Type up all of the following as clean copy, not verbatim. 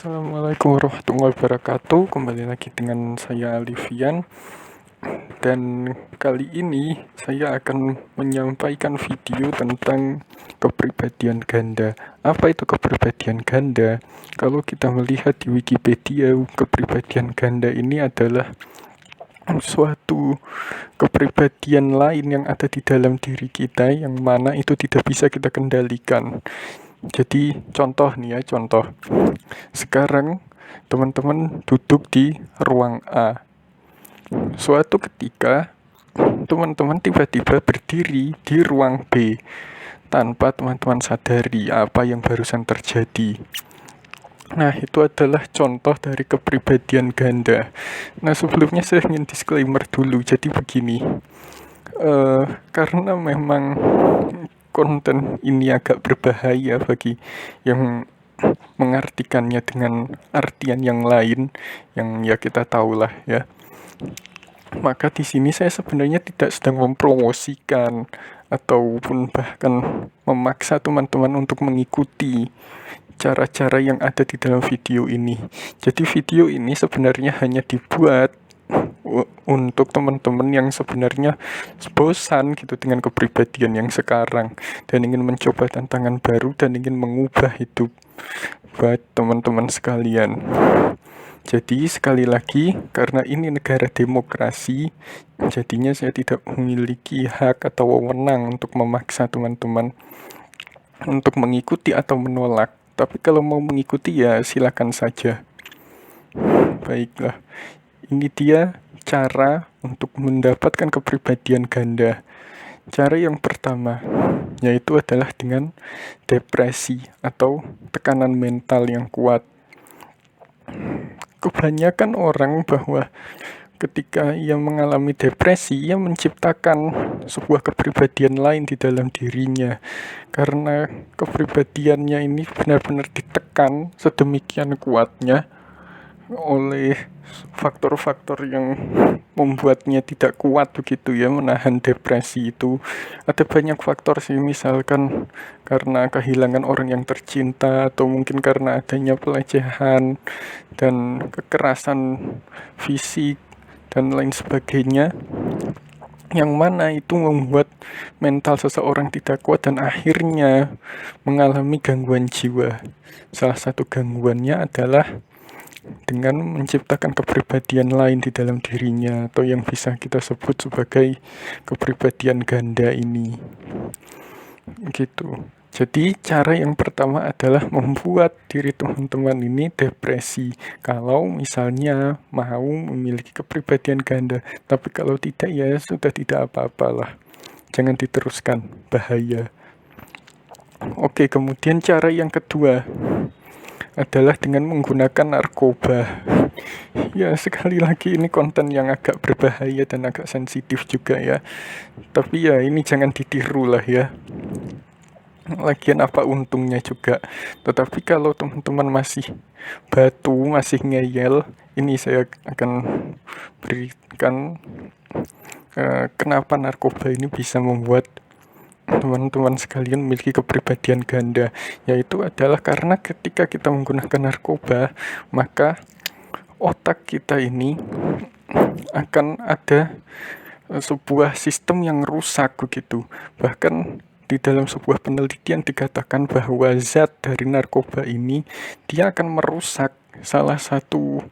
Assalamualaikum warahmatullahi wabarakatuh. Kembali lagi dengan saya Alifian. Dan kali ini saya akan menyampaikan video tentang kepribadian ganda. Apa itu kepribadian ganda? Kalau kita melihat di Wikipedia, kepribadian ganda ini adalah suatu kepribadian lain yang ada di dalam diri kita, yang mana itu tidak bisa kita kendalikan. Jadi contoh nih ya, contoh. Sekarang teman-teman duduk di ruang A. Suatu ketika teman-teman tiba-tiba berdiri di ruang B tanpa teman-teman sadari apa yang barusan terjadi. Nah, itu adalah contoh dari kepribadian ganda. Nah, sebelumnya saya ingin disclaimer dulu. Jadi begini, karena memang konten ini agak berbahaya bagi yang mengartikannya dengan artian yang lain, yang ya kita tahulah ya. Maka di sini saya sebenarnya tidak sedang mempromosikan ataupun bahkan memaksa teman-teman untuk mengikuti cara-cara yang ada di dalam video ini. Jadi video ini sebenarnya hanya dibuat untuk teman-teman yang sebenarnya bosan gitu dengan kepribadian yang sekarang dan ingin mencoba tantangan baru dan ingin mengubah hidup buat teman-teman sekalian. Jadi sekali lagi, karena ini negara demokrasi, jadinya saya tidak memiliki hak atau wewenang untuk memaksa teman-teman untuk mengikuti atau menolak. Tapi kalau mau mengikuti ya silakan saja. Baiklah, ini dia cara untuk mendapatkan kepribadian ganda. Cara yang pertama yaitu adalah dengan depresi atau tekanan mental yang kuat. Kebanyakan orang bahwa ketika ia mengalami depresi, ia menciptakan sebuah kepribadian lain di dalam dirinya. Karena kepribadiannya ini benar-benar ditekan sedemikian kuatnya oleh faktor-faktor yang membuatnya tidak kuat begitu ya menahan depresi itu. Ada banyak faktor sih, misalkan karena kehilangan orang yang tercinta, atau mungkin karena adanya pelecehan dan kekerasan fisik dan lain sebagainya, yang mana itu membuat mental seseorang tidak kuat dan akhirnya mengalami gangguan jiwa. Salah satu gangguannya adalah dengan menciptakan kepribadian lain di dalam dirinya, atau yang bisa kita sebut sebagai kepribadian ganda ini. Gitu. Jadi cara yang pertama adalah membuat diri teman-teman ini depresi kalau misalnya mau memiliki kepribadian ganda. Tapi kalau tidak ya sudah tidak apa-apalah. Jangan diteruskan, bahaya. Oke, kemudian cara yang kedua adalah dengan menggunakan narkoba. Ya, sekali lagi ini konten yang agak berbahaya dan agak sensitif juga ya. Tapi ya ini jangan ditiru lah ya. Lagian apa untungnya juga. Tetapi kalau teman-teman masih batu, masih ngeyel, ini saya akan berikan kenapa narkoba ini bisa membuat teman-teman sekalian memiliki kepribadian ganda, yaitu adalah karena ketika kita menggunakan narkoba, maka otak kita ini akan ada sebuah sistem yang rusak begitu. Bahkan di dalam sebuah penelitian dikatakan bahwa zat dari narkoba ini dia akan merusak salah satu,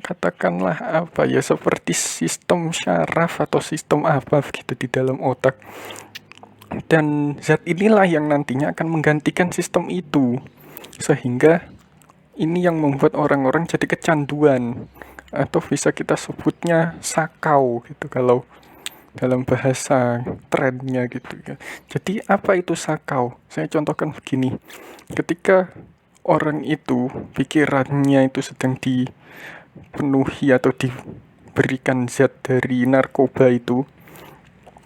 katakanlah apa ya, seperti sistem syaraf atau sistem apa begitu di dalam otak. Dan zat inilah yang nantinya akan menggantikan sistem itu. Sehingga ini yang membuat orang-orang jadi kecanduan, atau bisa kita sebutnya sakau gitu kalau dalam bahasa trennya gitu ya. Jadi apa itu sakau? Saya contohkan begini. Ketika orang itu pikirannya itu sedang dipenuhi atau diberikan zat dari narkoba itu,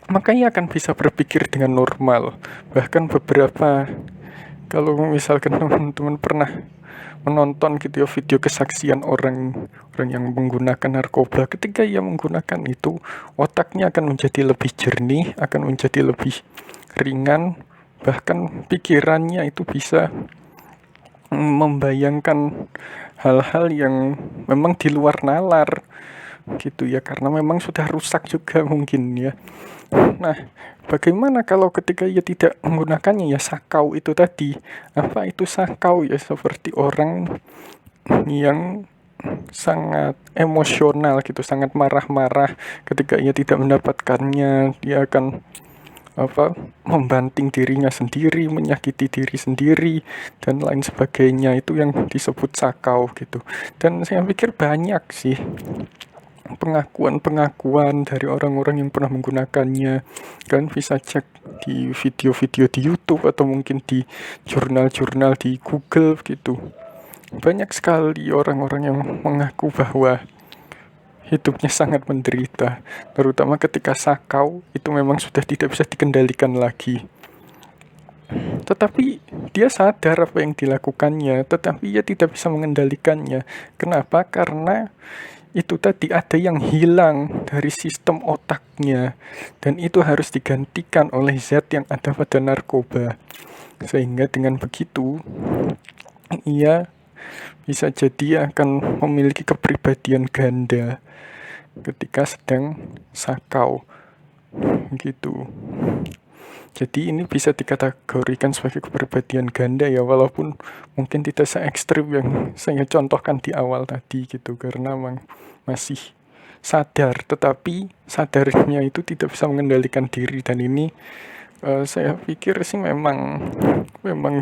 maka ia akan bisa berpikir dengan normal. Bahkan beberapa, kalau misalkan teman-teman pernah menonton gitu ya video kesaksian orang yang menggunakan narkoba, ketika ia menggunakan itu, otaknya akan menjadi lebih jernih, akan menjadi lebih ringan, bahkan pikirannya itu bisa membayangkan hal-hal yang memang di luar nalar gitu ya, karena memang sudah rusak juga mungkin ya. Nah, bagaimana kalau ketika ia tidak menggunakannya ya, sakau itu tadi. Apa itu sakau ya? Seperti orang yang sangat emosional gitu, sangat marah-marah ketika ia tidak mendapatkannya, dia akan membanting dirinya sendiri, menyakiti diri sendiri dan lain sebagainya. Itu yang disebut sakau gitu. Dan saya pikir banyak sih pengakuan-pengakuan dari orang-orang yang pernah menggunakannya. Kalian bisa cek di video-video di YouTube atau mungkin di jurnal-jurnal di Google gitu. Banyak sekali orang-orang yang mengaku bahwa hidupnya sangat menderita, terutama ketika sakau itu memang sudah tidak bisa dikendalikan lagi. Tetapi dia sadar apa yang dilakukannya, tetapi ia tidak bisa mengendalikannya. Kenapa? Karena itu tadi ada yang hilang dari sistem otaknya, dan itu harus digantikan oleh zat yang ada pada narkoba. Sehingga dengan begitu ia bisa jadi akan memiliki kepribadian ganda ketika sedang sakau gitu. Jadi ini bisa dikategorikan sebagai kepribadian ganda ya, walaupun mungkin tidak se-ekstrim yang saya contohkan di awal tadi gitu, karena memang masih sadar, tetapi sadarnya itu tidak bisa mengendalikan diri. Dan ini saya pikir sih memang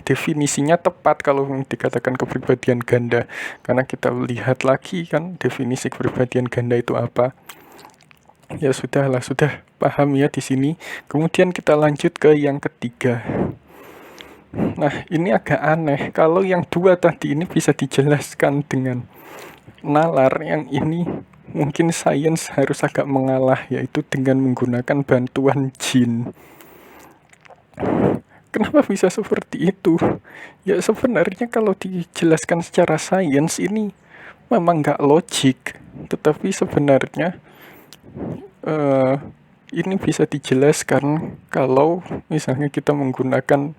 definisinya tepat kalau dikatakan kepribadian ganda, karena kita lihat lagi kan definisi kepribadian ganda itu apa. Ya sudah paham ya di sini. Kemudian kita lanjut ke yang ketiga. Nah, ini agak aneh. Kalau yang dua tadi ini bisa dijelaskan dengan nalar, yang ini mungkin sains harus agak mengalah, yaitu dengan menggunakan bantuan jin. Kenapa bisa seperti itu? Ya sebenarnya kalau dijelaskan secara sains ini memang nggak logik, tetapi sebenarnya ini bisa dijelaskan kalau misalnya kita menggunakan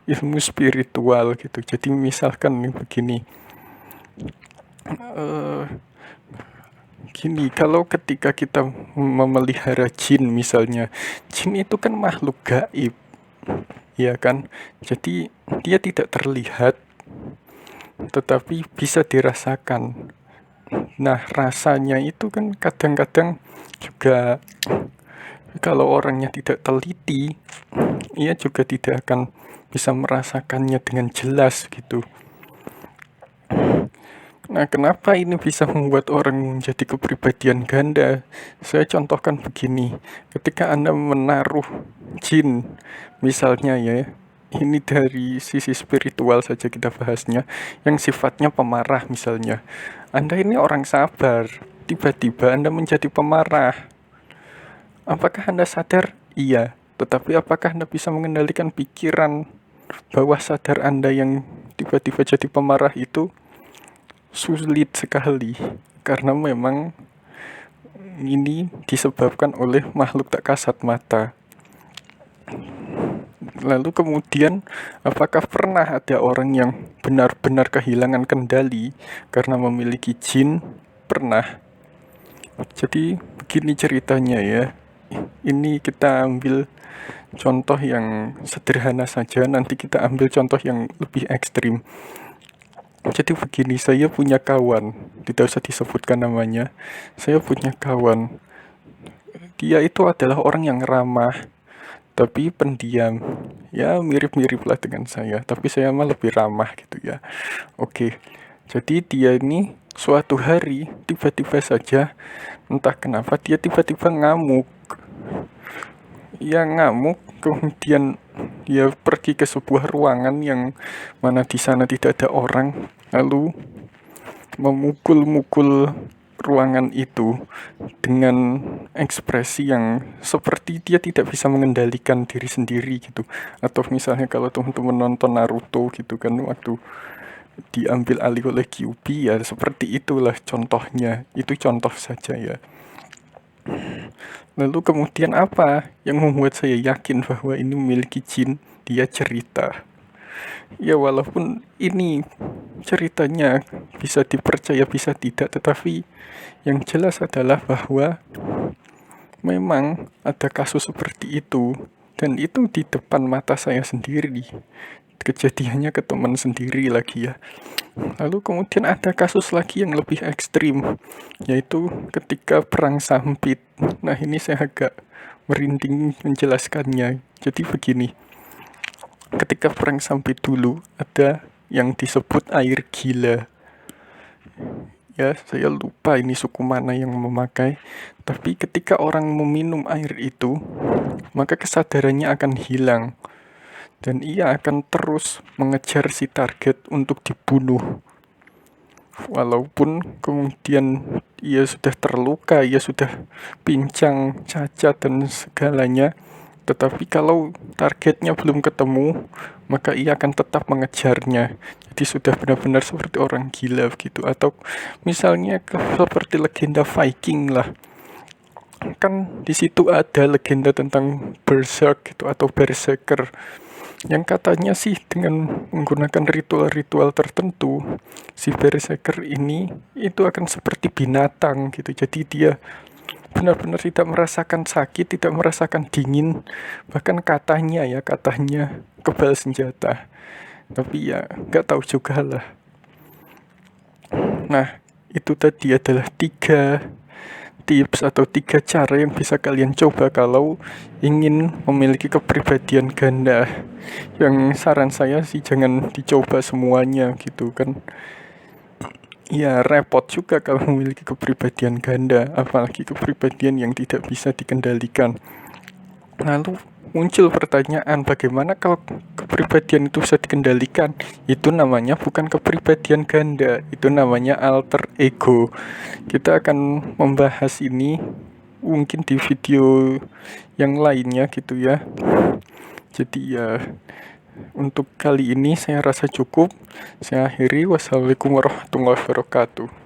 ilmu spiritual gitu. Jadi misalkan nih begini, kalau ketika kita memelihara jin misalnya, jin itu kan makhluk gaib, ya kan? Jadi dia tidak terlihat, tetapi bisa dirasakan. Nah, rasanya itu kan kadang-kadang juga kalau orangnya tidak teliti, ia juga tidak akan bisa merasakannya dengan jelas gitu. Nah, kenapa ini bisa membuat orang menjadi kepribadian ganda? Saya contohkan begini, ketika Anda menaruh jin, misalnya ya, ini dari sisi spiritual saja kita bahasnya, yang sifatnya pemarah misalnya. Anda ini orang sabar, tiba-tiba Anda menjadi pemarah. Apakah Anda sadar? Iya. Tetapi apakah Anda bisa mengendalikan pikiran bawah sadar Anda yang tiba-tiba jadi pemarah itu? Sulit sekali, karena memang ini disebabkan oleh makhluk tak kasat mata. Lalu kemudian, apakah pernah ada orang yang benar-benar kehilangan kendali karena memiliki jin? Pernah. Jadi begini ceritanya ya. Ini kita ambil contoh yang sederhana saja, nanti kita ambil contoh yang lebih ekstrim. Jadi begini, saya punya kawan, tidak usah disebutkan namanya. Saya punya kawan, dia itu adalah orang yang ramah, tapi pendiam. Ya mirip-mirip lah dengan saya, tapi saya mah lebih ramah gitu ya. Oke, jadi dia ini suatu hari tiba-tiba saja, entah kenapa dia tiba-tiba ngamuk. Ia ngamuk, kemudian dia pergi ke sebuah ruangan yang mana di sana tidak ada orang, lalu memukul-mukul ruangan itu dengan ekspresi yang seperti dia tidak bisa mengendalikan diri sendiri gitu. Atau misalnya kalau teman-teman nonton Naruto gitu kan, waktu diambil alih oleh Kyuubi, ya seperti itulah contohnya. Itu contoh saja ya. Lalu kemudian apa yang membuat saya yakin bahwa ini memiliki jin? Dia cerita. Ya walaupun ini ceritanya bisa dipercaya bisa tidak, tetapi yang jelas adalah bahwa memang ada kasus seperti itu, dan itu di depan mata saya sendiri. Kejadiannya ke teman sendiri lagi ya. Lalu kemudian ada kasus lagi yang lebih ekstrim, yaitu ketika perang Sampit. Nah, ini saya agak merinding menjelaskannya. Jadi begini, ketika perang Sampit dulu ada yang disebut air gila. Ya, saya lupa ini suku mana yang memakai. Tapi ketika orang meminum air itu, maka kesadarannya akan hilang. Dan ia akan terus mengejar si target untuk dibunuh. Walaupun kemudian ia sudah terluka, ia sudah pincang, cacat, dan segalanya. Tetapi kalau targetnya belum ketemu, maka ia akan tetap mengejarnya. Jadi sudah benar-benar seperti orang gila gitu. Atau misalnya seperti legenda Viking lah. Kan di situ ada legenda tentang Berserk gitu, atau Berserker, yang katanya sih dengan menggunakan ritual-ritual tertentu, si Berserker ini itu akan seperti binatang gitu. Jadi dia benar-benar tidak merasakan sakit, tidak merasakan dingin, bahkan katanya kebal senjata. Tapi ya nggak tahu juga lah. Nah, itu tadi adalah 3 tips atau 3 cara yang bisa kalian coba kalau ingin memiliki kepribadian ganda. Yang saran saya sih jangan dicoba semuanya gitu kan. Ya repot juga kalau memiliki kepribadian ganda, apalagi kepribadian yang tidak bisa dikendalikan. Lalu muncul pertanyaan, bagaimana kalau kepribadian itu bisa dikendalikan? Itu namanya bukan kepribadian ganda, itu namanya alter ego. Kita akan membahas ini mungkin di video yang lainnya gitu ya. Jadi ya untuk kali ini saya rasa cukup. Saya akhiri. Wassalamualaikum warahmatullahi wabarakatuh.